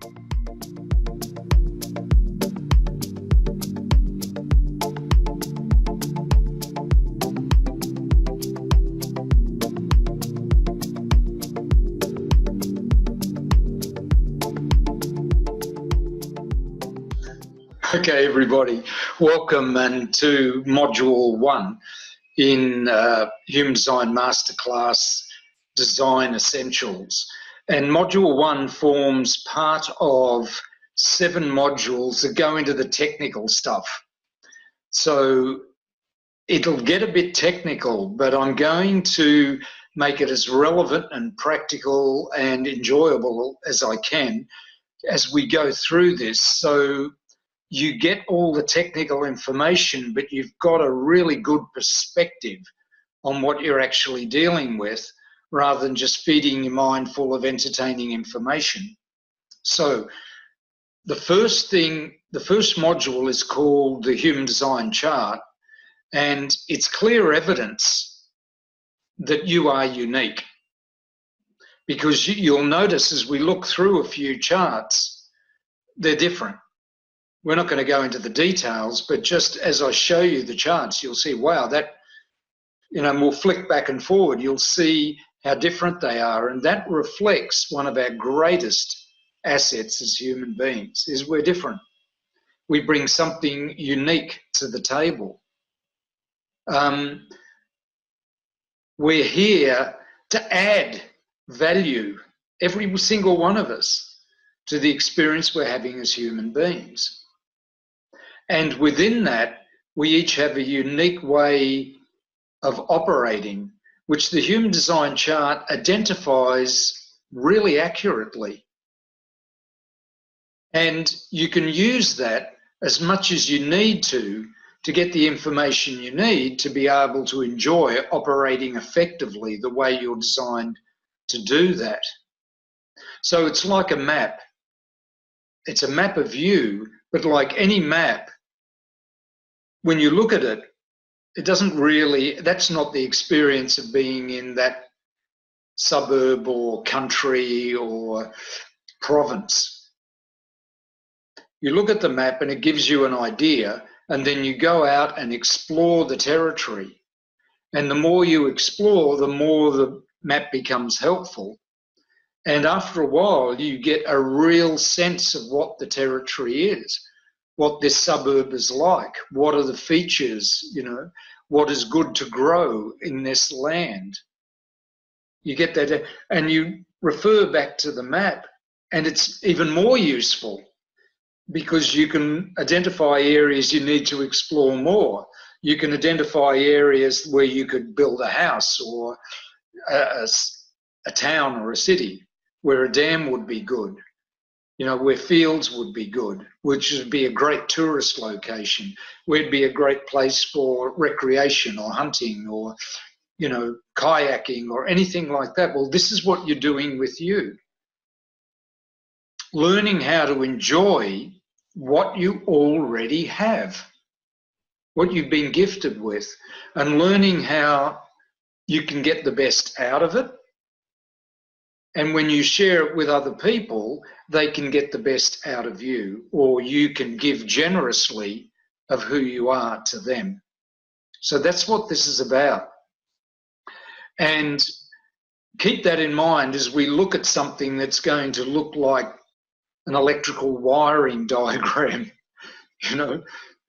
Okay, everybody, welcome and to Module 1 in Human Design Masterclass Design Essentials. And Module 1 forms part of 7 modules that go into the technical stuff. So it'll get a bit technical, but I'm going to make it as relevant and practical and enjoyable as I can as we go through this. So you get all the technical information, but you've got a really good perspective on what you're actually dealing with rather than just feeding your mind full of entertaining information. So the first module is called the Human Design Chart, and it's clear evidence that you are unique. Because you'll notice as we look through a few charts, they're different. We're not going to go into the details, but just as I show you the charts, you'll see, wow, that, and we'll flick back and forward, you'll see how different they are. And that reflects one of our greatest assets as human beings, is we're different. We bring something unique to the table. We're here to add value, every single one of us, to the experience we're having as human beings. And within that, we each have a unique way of operating, which the Human Design Chart identifies really accurately. And you can use that as much as you need to get the information you need to be able to enjoy operating effectively the way you're designed to do that. So it's like a map. It's a map of you, but like any map, when you look at it, it doesn't really, that's not the experience of being in that suburb or country or province. You look at the map and it gives you an idea, and then you go out and explore the territory. And the more you explore, the more the map becomes helpful. And after a while, you get a real sense of what the territory is, what this suburb is like, what are the features, what is good to grow in this land. You get that, and you refer back to the map, and it's even more useful because you can identify areas you need to explore more. You can identify areas where you could build a house or a town or a city, where a dam would be good, where fields would be good, which would be a great tourist location, where it'd be a great place for recreation or hunting or, kayaking or anything like that. Well, this is what you're doing with you. Learning how to enjoy what you already have, what you've been gifted with, and learning how you can get the best out of it. And when you share it with other people, they can get the best out of you, or you can give generously of who you are to them. So that's what this is about. And keep that in mind as we look at something that's going to look like an electrical wiring diagram,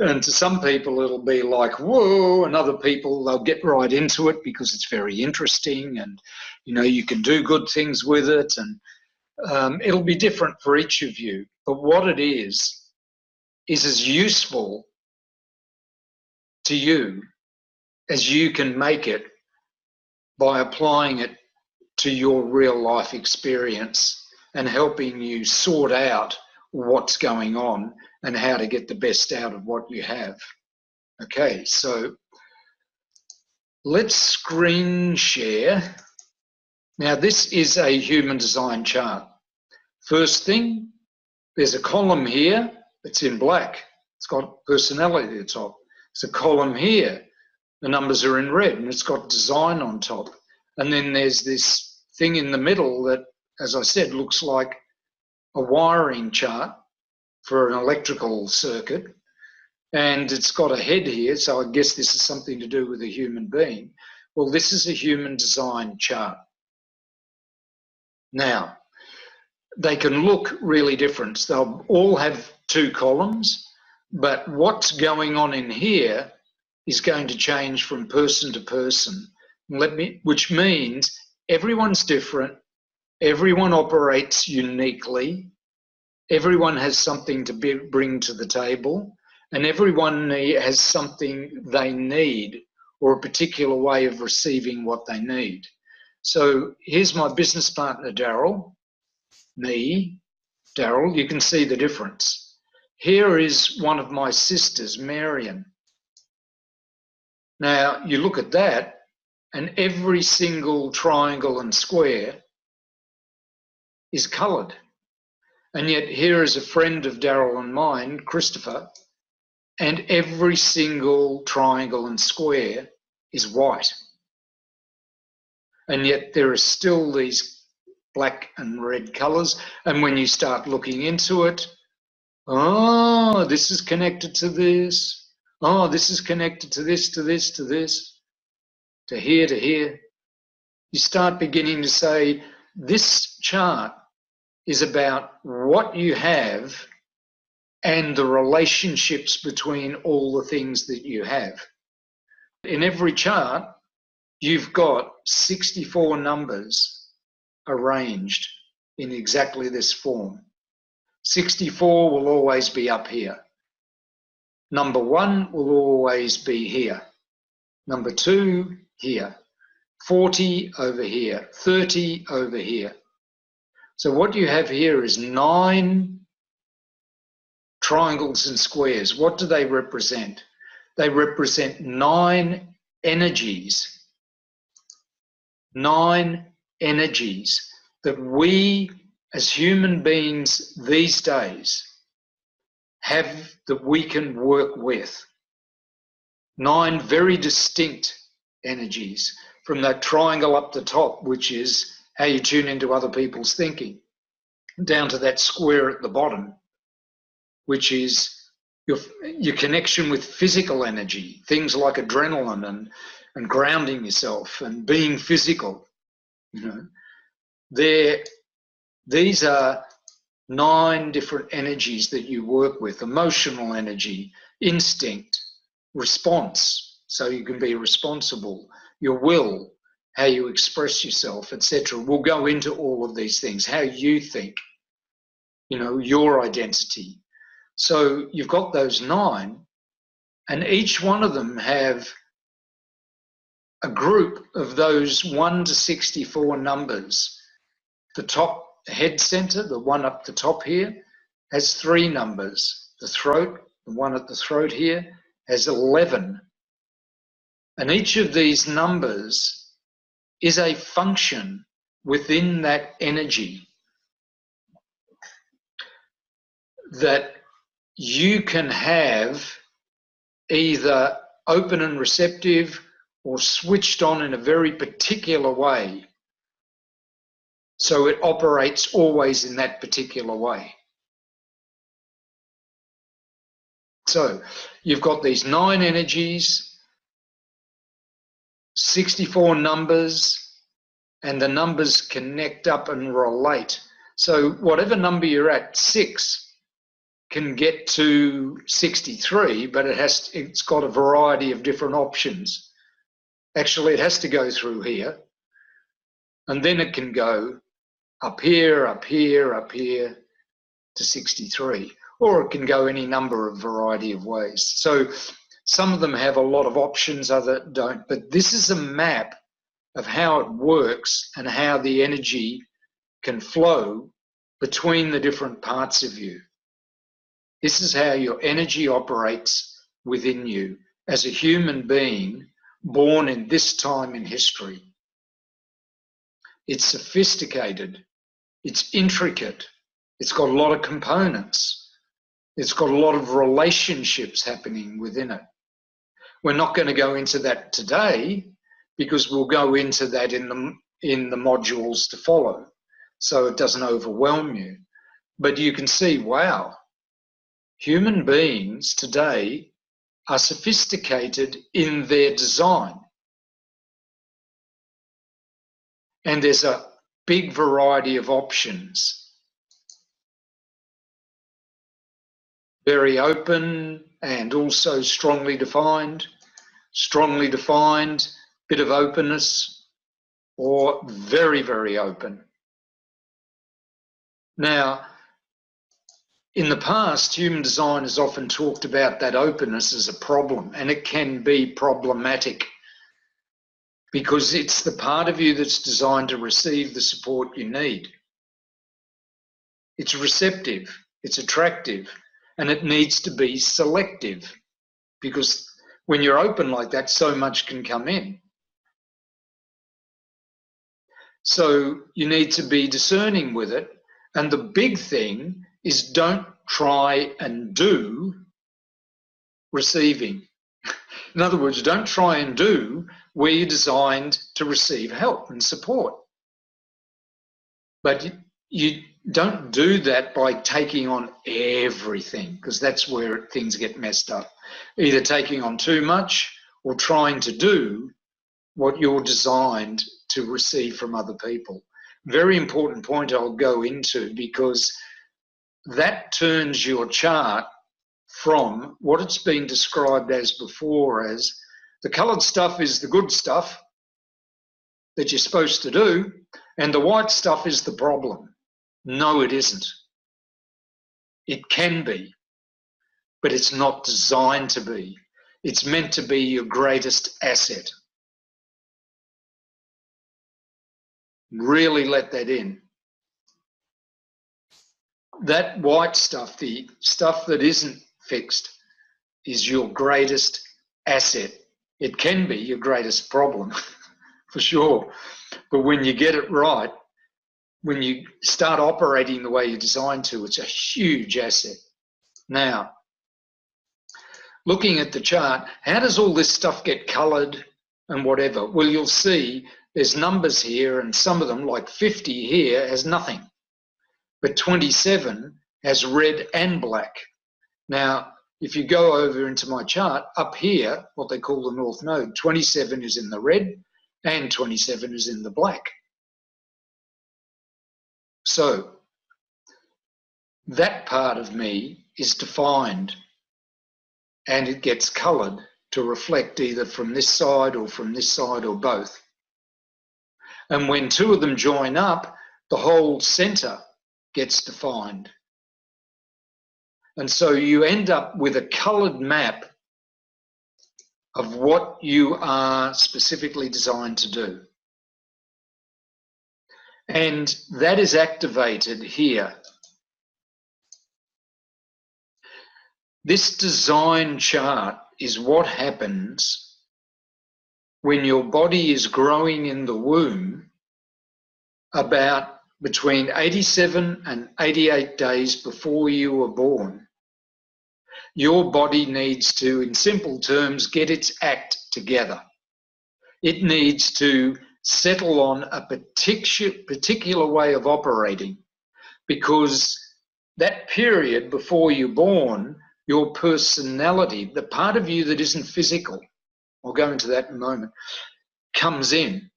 And to some people it'll be like, whoa, and other people, they'll get right into it because it's very interesting and, you can do good things with it, and it'll be different for each of you. But what it is as useful to you as you can make it by applying it to your real life experience and helping you sort out what's going on and how to get the best out of what you have. Okay, so let's screen share. Now, this is a human design chart. First thing, there's a column here that's in black. It's got personality at the top. There's a column here. The numbers are in red, and it's got design on top. And then there's this thing in the middle that, as I said, looks like a wiring chart for an electrical circuit, and it's got a head here, so I guess this is something to do with a human being. Well, this is a human design chart. Now, they can look really different. They'll all have 2 columns, but what's going on in here is going to change from person to person. Which means everyone's different, everyone operates uniquely, everyone has something to bring to the table, and everyone has something they need or a particular way of receiving what they need. So here's my business partner, Darryl, me, Darryl. You can see the difference. Here is one of my sisters, Marion. Now, you look at that, and every single triangle and square is coloured. And yet here is a friend of Darryl and mine, Christopher, and every single triangle and square is white. And yet there are still these black and red colours. And when you start looking into it, oh, this is connected to this. Oh, this is connected to this, to this, to this, to here, to here. You start beginning to say, this chart is about what you have and the relationships between all the things that you have. In every chart, you've got 64 numbers arranged in exactly this form. 64 will always be up here. Number 1 will always be here. Number 2, here. 40 over here. 30 over here. So what you have here is 9 triangles and squares. What do they represent? They represent 9 energies. 9 energies that we as human beings these days have, that we can work with. 9 very distinct energies, from that triangle up the top, which is how you tune into other people's thinking, down to that square at the bottom, which is your connection with physical energy, things like adrenaline and grounding yourself and being physical. You know, these are 9 different energies that you work with: emotional energy, instinct, response, so you can be responsible, your will, how you express yourself, etc. We'll go into all of these things, how you think, you know, your identity. So you've got those 9, and each one of them have a group of those 1 to 64 numbers. The top head center, the one up the top here, has 3 numbers. The throat, the one at the throat here, has 11. And each of these numbers is a function within that energy that you can have either open and receptive or switched on in a very particular way. So it operates always in that particular way. So you've got these 9 energies, 64 numbers, and the numbers connect up and relate. So whatever number you're at, 6 can get to 63, but it's got a variety of different options. Actually, it has to go through here, and then it can go up here, up here, up here to 63, or it can go any number of variety of ways. So some of them have a lot of options, others don't, but this is a map of how it works and how the energy can flow between the different parts of you. This is how your energy operates within you as a human being born in this time in history. It's sophisticated, it's intricate, it's got a lot of components, it's got a lot of relationships happening within it. We're not going to go into that today because we'll go into that in the modules to follow, so it doesn't overwhelm you. But you can see, wow, human beings today are sophisticated in their design. And there's a big variety of options. Very open and also strongly defined, bit of openness, or very, very open. Now, in the past, human design has often talked about that openness as a problem, and it can be problematic because it's the part of you that's designed to receive the support you need. It's receptive, it's attractive, and it needs to be selective because when you're open like that, so much can come in. So you need to be discerning with it. And the big thing is don't try and do receiving. In other words, don't try and do where you're designed to receive help and support. But you don't do that by taking on everything, because that's where things get messed up. Either taking on too much or trying to do what you're designed to receive from other people. Very important point I'll go into, because that turns your chart from what it's been described as before as the coloured stuff is the good stuff that you're supposed to do, and the white stuff is the problem. No, it isn't. It can be, but it's not designed to be. It's meant to be your greatest asset. Really let that in. That white stuff, the stuff that isn't fixed, is your greatest asset. It can be your greatest problem, for sure. But when you get it right, when you start operating the way you're designed to, it's a huge asset. Now, looking at the chart, how does all this stuff get coloured and whatever? Well, you'll see there's numbers here, and some of them, like 50 here, has nothing. But 27 has red and black. Now, if you go over into my chart, up here, what they call the North Node, 27 is in the red and 27 is in the black. So that part of me is defined, and it gets coloured to reflect either from this side or from this side or both. And when two of them join up, the whole centre gets defined. And so you end up with a coloured map of what you are specifically designed to do. And that is activated here. This design chart is what happens when your body is growing in the womb about between 87 and 88 days before you were born. Your body needs to, in simple terms, get its act together. It needs to settle on a particular way of operating, because that period before you're born, your personality, the part of you that isn't physical, I'll go into that in a moment, comes in.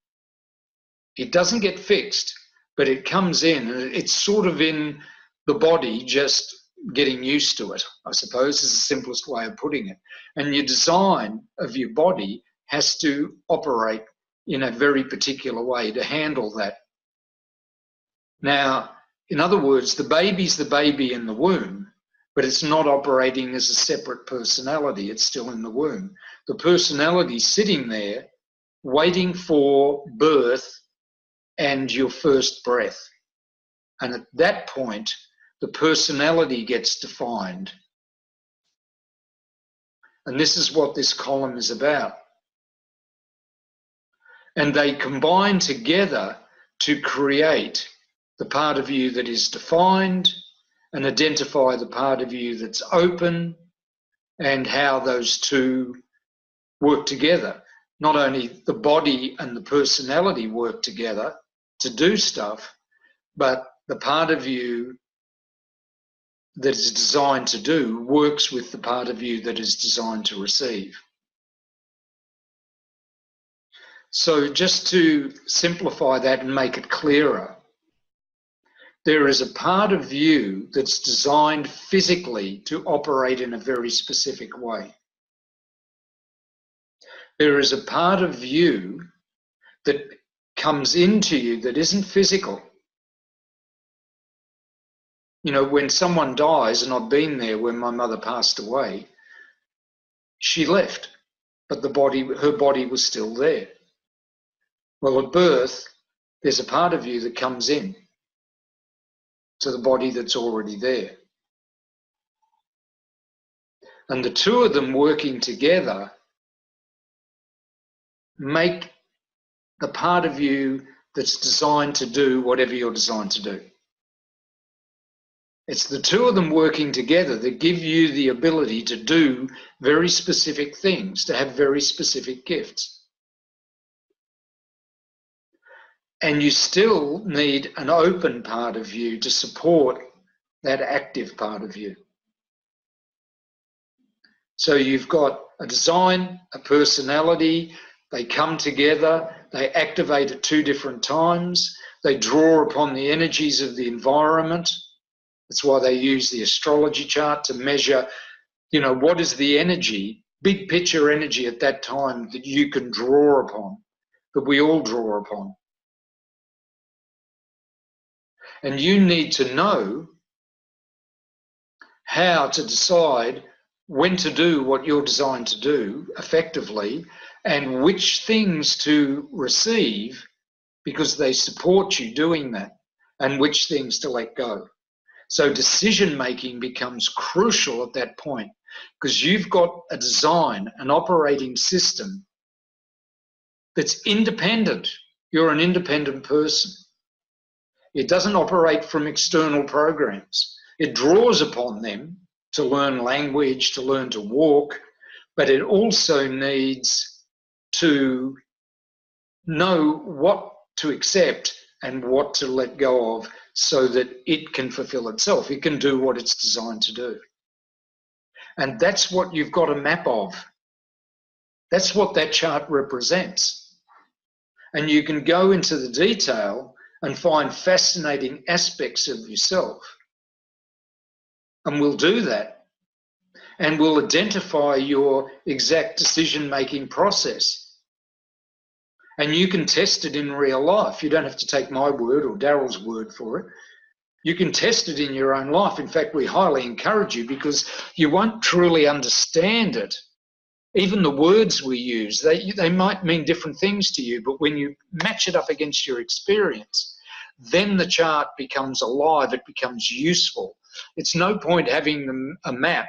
It doesn't get fixed, but it comes in, and it's sort of in the body just getting used to it, I suppose, is the simplest way of putting it. And your design of your body has to operate in a very particular way to handle that. Now, in other words, the baby's the baby in the womb, but it's not operating as a separate personality. It's still in the womb. The personality's sitting there waiting for birth and your first breath. And at that point, the personality gets defined. And this is what this column is about. And they combine together to create the part of you that is defined and identify the part of you that's open, and how those two work together. Not only the body and the personality work together to do stuff, but the part of you that is designed to do works with the part of you that is designed to receive. So just to simplify that and make it clearer, there is a part of you that's designed physically to operate in a very specific way. There is a part of you that comes into you that isn't physical. You know, when someone dies, and I've been there when my mother passed away, she left, but her body was still there. Well, at birth, there's a part of you that comes in to the body that's already there. And the two of them working together make the part of you that's designed to do whatever you're designed to do. It's the two of them working together that give you the ability to do very specific things, to have very specific gifts. And you still need an open part of you to support that active part of you. So you've got a design, a personality, they come together, they activate at two different times, they draw upon the energies of the environment. That's why they use the astrology chart to measure, you know, what is the energy, big picture energy at that time that you can draw upon, that we all draw upon. And you need to know how to decide when to do what you're designed to do effectively and which things to receive because they support you doing that and which things to let go. So decision making becomes crucial at that point because you've got a design, an operating system that's independent. You're an independent person. It doesn't operate from external programs. It draws upon them to learn language, to learn to walk, but it also needs to know what to accept and what to let go of so that it can fulfill itself. It can do what it's designed to do. And that's what you've got a map of. That's what that chart represents. And you can go into the detail and find fascinating aspects of yourself. And we'll do that. And we'll identify your exact decision-making process. And you can test it in real life. You don't have to take my word or Darryl's word for it. You can test it in your own life. In fact, we highly encourage you because you won't truly understand it. Even the words we use, they might mean different things to you, but when you match it up against your experience, then the chart becomes alive, it becomes useful. It's no point having a map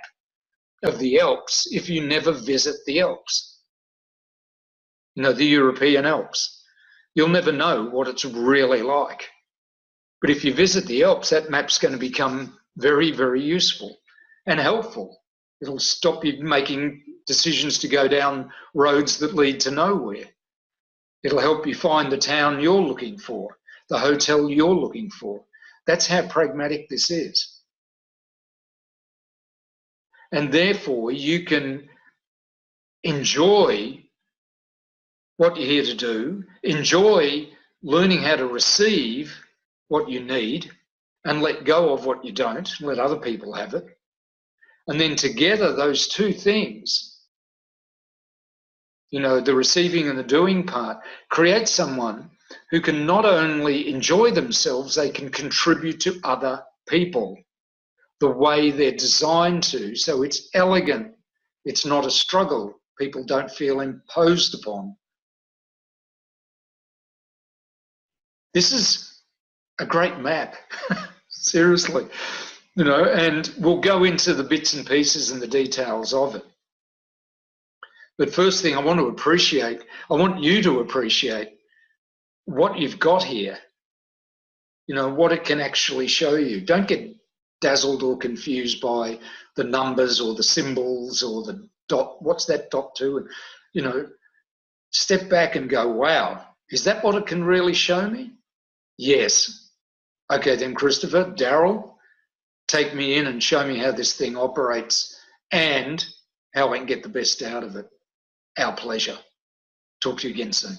of the Alps if you never visit the Alps. You know, the European Alps. You'll never know what it's really like. But if you visit the Alps, that map's going to become very, very useful and helpful. It'll stop you making decisions to go down roads that lead to nowhere. It'll help you find the town you're looking for, the hotel you're looking for. That's how pragmatic this is. And therefore, you can enjoy what you're here to do, enjoy learning how to receive what you need and let go of what you don't, let other people have it. And then together, those two things, you know, the receiving and the doing part, create someone who can not only enjoy themselves, they can contribute to other people the way they're designed to. So it's elegant. It's not a struggle. People don't feel imposed upon. This is a great map, seriously, you know, and we'll go into the bits and pieces and the details of it. But first thing I want you to appreciate what you've got here, you know, what it can actually show you. Don't get dazzled or confused by the numbers or the symbols or the dot. What's that dot to? And, you know, step back and go, wow, is that what it can really show me? Yes. Okay, then Christopher, Darryl, take me in and show me how this thing operates and how I can get the best out of it. Our pleasure. Talk to you again soon.